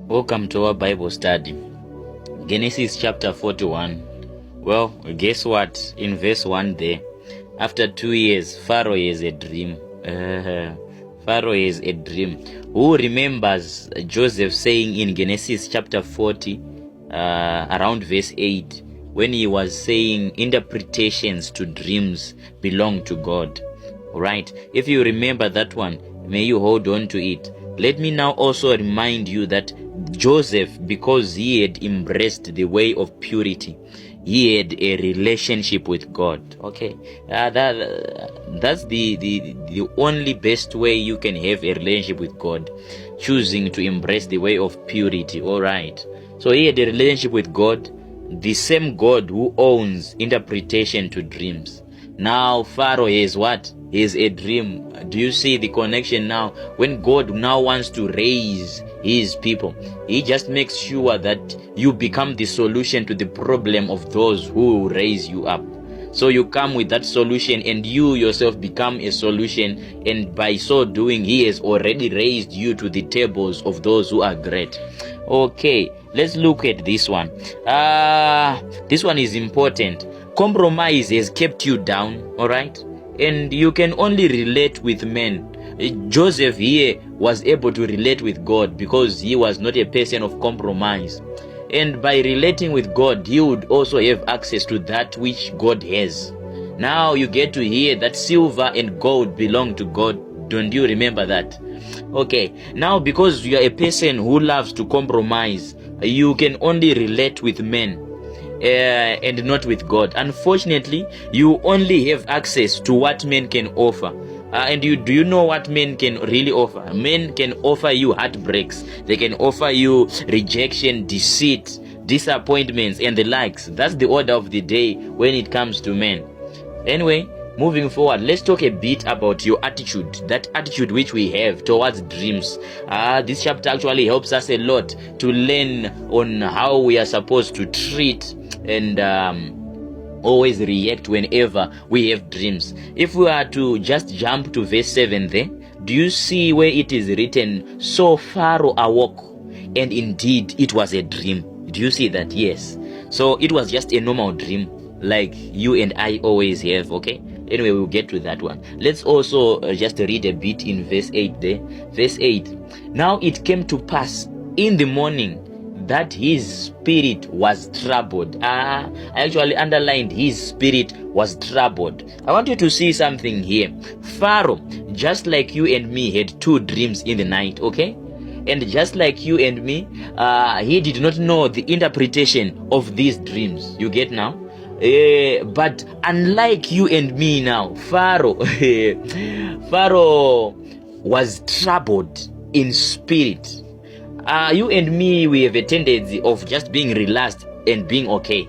Welcome to our Bible study. Genesis chapter 41. Well, guess what? In verse 1 there, after 2 years, Pharaoh has a dream. Pharaoh has a dream. Who remembers Joseph saying in Genesis chapter 40, around verse 8, when he was saying interpretations to dreams belong to God? Right? If you remember that one, may you hold on to it. Let me now also remind you that Joseph, because he had embraced the way of purity, he had a relationship with God. Okay, that's the only best way you can have a relationship with God, choosing to embrace the way of purity. All right. So he had a relationship with God, the same God who owns interpretation to dreams. Now Pharaoh is what? Is a dream. Do you see the connection now? When God now wants to raise his people, he just makes sure that you become the solution to the problem of those who raise you up. So you come with that solution and you yourself become a solution, and by so doing he has already raised you to the tables of those who are great. Okay, let's look at this one. This one is important. Compromise has kept you down, all right? And you can only relate with men. Joseph here was able to relate with God because he was not a person of compromise. And by relating with God, he would also have access to that which God has. Now you get to hear that silver and gold belong to God. Don't you remember that? Okay, now because you are a person who loves to compromise, you can only relate with men. And not with God. Unfortunately, you only have access to what men can offer. And do you know what men can really offer? Men can offer you heartbreaks. They can offer you rejection, deceit, disappointments, and the likes. That's the order of the day when it comes to men. Anyway, moving forward, let's talk a bit about your attitude, that attitude which we have towards dreams. This chapter actually helps us a lot to learn on how we are supposed to treat and always react whenever we have dreams. If we are to just jump to verse 7 there, do you see where it is written, so Pharaoh awoke, and indeed it was a dream? Do you see that? Yes. So it was just a normal dream like you and I always have. Okay, anyway, we'll get to that one. Let's also just read a bit in verse 8 there. Verse 8, now it came to pass in the morning that his spirit was troubled. I actually underlined his spirit was troubled. I want you to see something here. Pharaoh, just like you and me, had two dreams in the night, okay? And just like you and me, he did not know the interpretation of these dreams. You get now? But unlike you and me now, Pharaoh was troubled in spirit. You and me, we have a tendency of just being relaxed and being okay.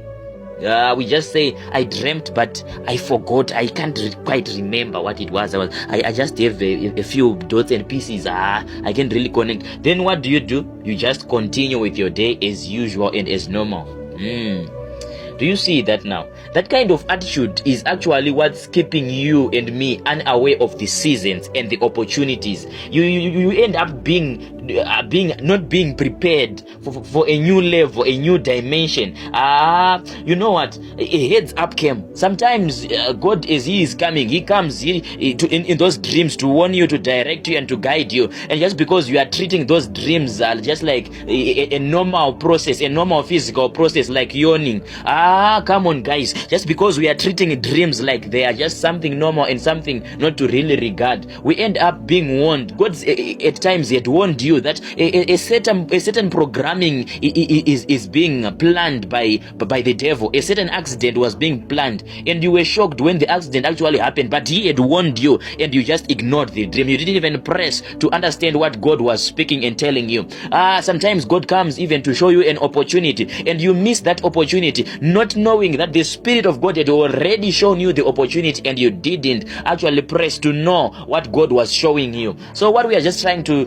We just say, I dreamt, but I forgot. I can't quite remember what it was. I just have a few dots and pieces. I can't really connect. Then what do? You just continue with your day as usual and as normal. Do you see that now? That kind of attitude is actually what's keeping you and me unaware of the seasons and the opportunities. You end up not being prepared for a new level, a new dimension. You know what? A heads up came. Sometimes God, as he is coming, he comes in those dreams to warn you, to direct you, and to guide you. And just because you are treating those dreams just like a normal process, a normal physical process, like yawning. Come on, guys. Just because we are treating dreams like they are just something normal and something not to really regard, we end up being warned. God at times had warned you that a certain programming is being planned by the devil. A certain accident was being planned, and you were shocked when the accident actually happened. But he had warned you, and you just ignored the dream. You didn't even press to understand what God was speaking and telling you. Sometimes God comes even to show you an opportunity, and you miss that opportunity, not knowing that the Spirit of God had already shown you the opportunity, and you didn't actually press to know what God was showing you. So what we are just trying to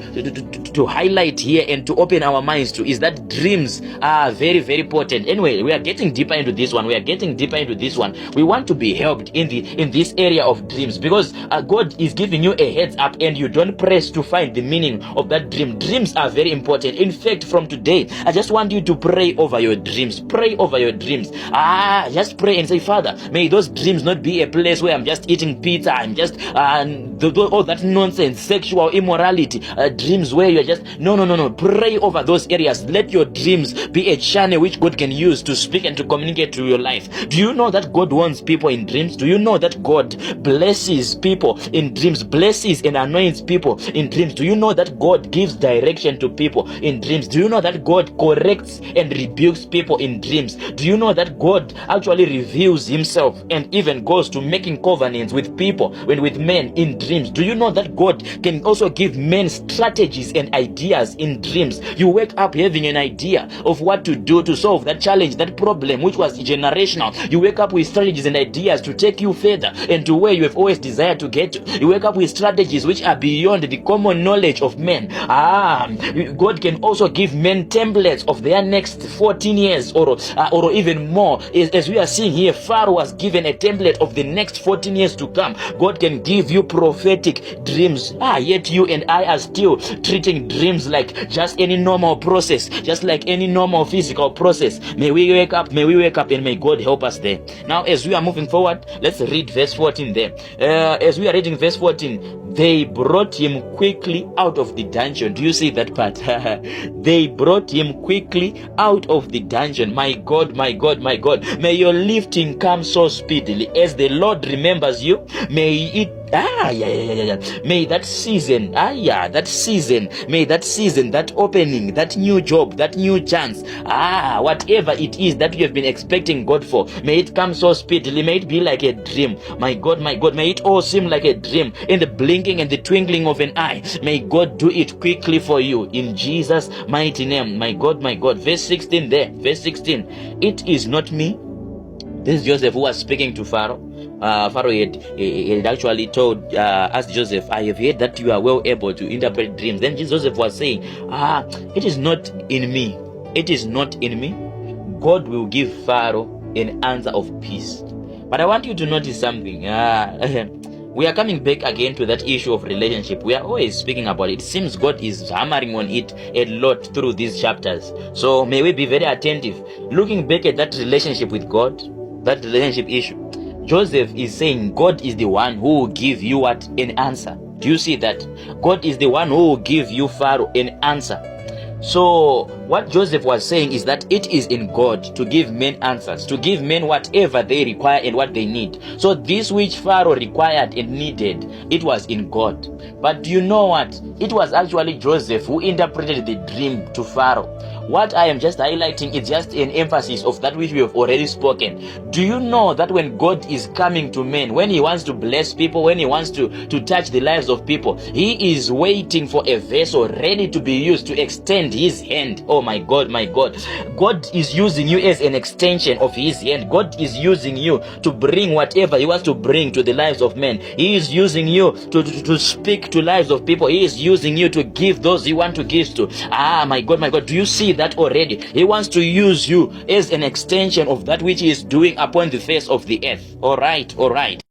to highlight here and to open our minds to is that dreams are very, very important. Anyway, we are getting deeper into this one. We want to be helped in this area of dreams, because God is giving you a heads up and you don't press to find the meaning of that dream. Dreams are very important. In fact, from today, I just want you to pray over your dreams. Pray over your dreams. Just pray and say, Father, may those dreams not be a place where I'm just eating pizza, I'm just all that nonsense, sexual immorality, dreams where you're just no. Pray over those areas. Let your dreams be a channel which God can use to speak and to communicate to your life. Do you know that God wants people in dreams? Do you know that God blesses people in dreams, blesses and anoints people in dreams? Do you know that God gives direction to people in dreams? Do you know that God corrects and rebukes people in dreams? Do you know that God actually reveals himself and even goes to making covenants with people and with men in dreams? Do you know that God can also give men strategies and ideas in dreams? You wake up having an idea of what to do to solve that challenge, that problem which was generational. You wake up with strategies and ideas to take you further and to where you have always desired to get to. You wake up with strategies which are beyond the common knowledge of men. God can also give men templates of their next 14 years or even more. As we are seeing here, Pharaoh was given a template of the next 14 years to come. God can give you prophetic dreams. Yet you and I are still treating dreams like just any normal process, just like any normal physical process. May we wake up and may God help us there. Now, as we are moving forward, let's read verse 14 there. As we are reading verse 14, they brought him quickly out of the dungeon. Do you see that part? They brought him quickly out of the dungeon. My God, my God, my God. May your lifting come so speedily. As the Lord remembers you, may it may that season, that opening, that new job, that new chance, whatever it is that you have been expecting God for, may it come so speedily. May it be like a dream. My God, may it all seem like a dream in the blinking and the twinkling of an eye. May God do it quickly for you in Jesus' mighty name. My God, my God. Verse 16 there. Verse 16. It is not me. This is Joseph who was speaking to Pharaoh. Pharaoh had actually told, asked Joseph, I have heard that you are well able to interpret dreams. Then Joseph was saying, it is not in me. It is not in me. God will give Pharaoh an answer of peace. But I want you to notice something. We are coming back again to that issue of relationship. We are always speaking about it. It seems God is hammering on it a lot through these chapters. So may we be very attentive. Looking back at that relationship with God, that relationship issue, Joseph is saying God is the one who will give you what? An answer. Do you see that? God is the one who will give you, Pharaoh, an answer. So what Joseph was saying is that it is in God to give men answers, to give men whatever they require and what they need. So this which Pharaoh required and needed, it was in God. But do you know what? It was actually Joseph who interpreted the dream to Pharaoh. What I am just highlighting is just an emphasis of that which we have already spoken. Do you know that when God is coming to men, when he wants to bless people, when he wants to touch the lives of people, he is waiting for a vessel ready to be used to extend his hand. Oh my God, my God. God is using you as an extension of his hand. God is using you to bring whatever he wants to bring to the lives of men. He is using you to speak to lives of people. He is using you to give those he wants to give to. My God, my God. Do you see that already? He wants to use you as an extension of that which he is doing upon the face of the earth. All right.